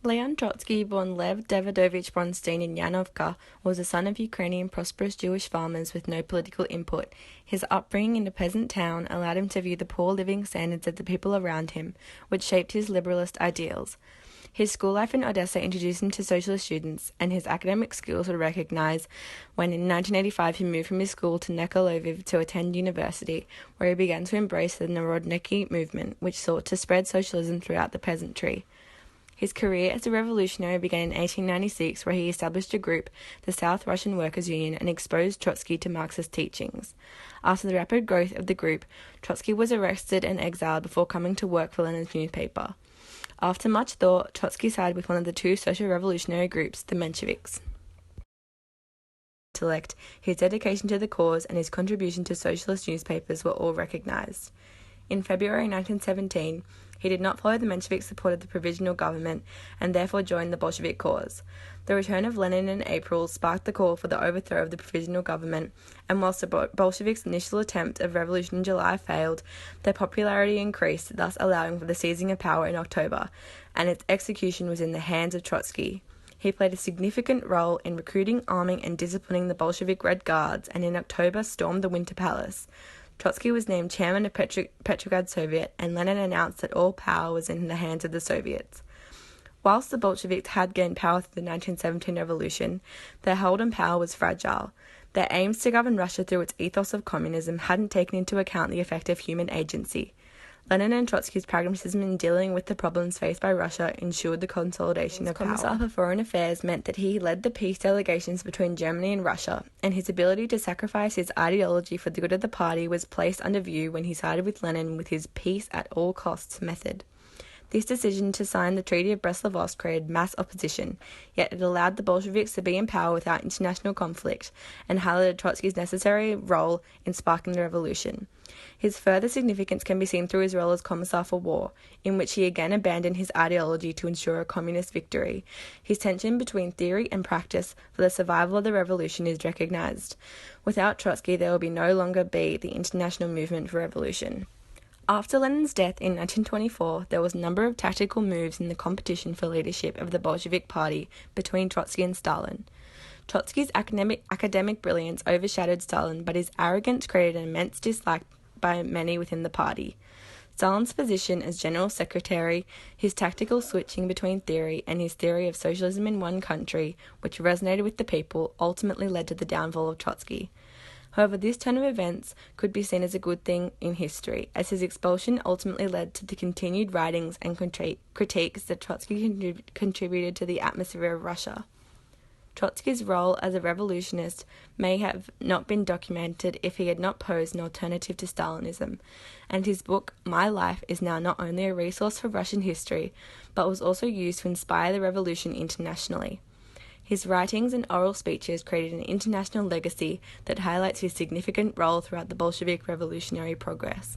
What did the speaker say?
Leon Trotsky, born Lev Davidovich Bronstein in Yanovka, was the son of Ukrainian prosperous Jewish farmers with no political input. His upbringing in a peasant town allowed him to view the poor living standards of the people around him, which shaped his liberalist ideals. His school life in Odessa introduced him to socialist students, and his academic skills were recognized when in 1985 he moved from his school to Nekoloviv to attend university, where he began to embrace the Narodniki movement, which sought to spread socialism throughout the peasantry. His career as a revolutionary began in 1896, where he established a group, the South Russian Workers' Union, and exposed Trotsky to Marxist teachings. After the rapid growth of the group, Trotsky was arrested and exiled before coming to work for Lenin's newspaper. After much thought, Trotsky sided with one of the two social revolutionary groups, the Mensheviks. His dedication to the cause and his contribution to socialist newspapers were all recognized. In February 1917, he did not follow the Menshevik support of the provisional government and therefore joined the Bolshevik cause. The return of Lenin in April sparked the call for the overthrow of the provisional government, and whilst the Bolsheviks' initial attempt of revolution in July failed, their popularity increased, thus allowing for the seizing of power in October, and its execution was in the hands of Trotsky. He played a significant role in recruiting, arming, and disciplining the Bolshevik Red Guards, and in October stormed the Winter Palace. Trotsky was named chairman of Petrograd Soviet, and Lenin announced that all power was in the hands of the Soviets. Whilst the Bolsheviks had gained power through the 1917 revolution, their hold on power was fragile. Their aims to govern Russia through its ethos of communism hadn't taken into account the effect of human agency. Lenin and Trotsky's pragmatism in dealing with the problems faced by Russia ensured the consolidation of power. His Commissar for Foreign Affairs meant that he led the peace delegations between Germany and Russia, and his ability to sacrifice his ideology for the good of the party was placed under view when he sided with Lenin with his peace at all costs method. This decision to sign the Treaty of Brest-Litovsk created mass opposition, yet it allowed the Bolsheviks to be in power without international conflict, and highlighted Trotsky's necessary role in sparking the revolution. His further significance can be seen through his role as Commissar for War, in which he again abandoned his ideology to ensure a communist victory. His tension between theory and practice for the survival of the revolution is recognized. Without Trotsky, there will no longer be the international movement for revolution. After Lenin's death in 1924, there was a number of tactical moves in the competition for leadership of the Bolshevik Party between Trotsky and Stalin. Trotsky's academic brilliance overshadowed Stalin, but his arrogance created an immense dislike by many within the party. Stalin's position as general secretary, his tactical switching between theory, and his theory of socialism in one country, which resonated with the people, ultimately led to the downfall of Trotsky. However, this turn of events could be seen as a good thing in history, as his expulsion ultimately led to the continued writings and critiques that Trotsky contributed to the atmosphere of Russia. Trotsky's role as a revolutionist may have not been documented if he had not posed an alternative to Stalinism, and his book, My Life, is now not only a resource for Russian history, but was also used to inspire the revolution internationally. His writings and oral speeches created an international legacy that highlights his significant role throughout the Bolshevik revolutionary progress.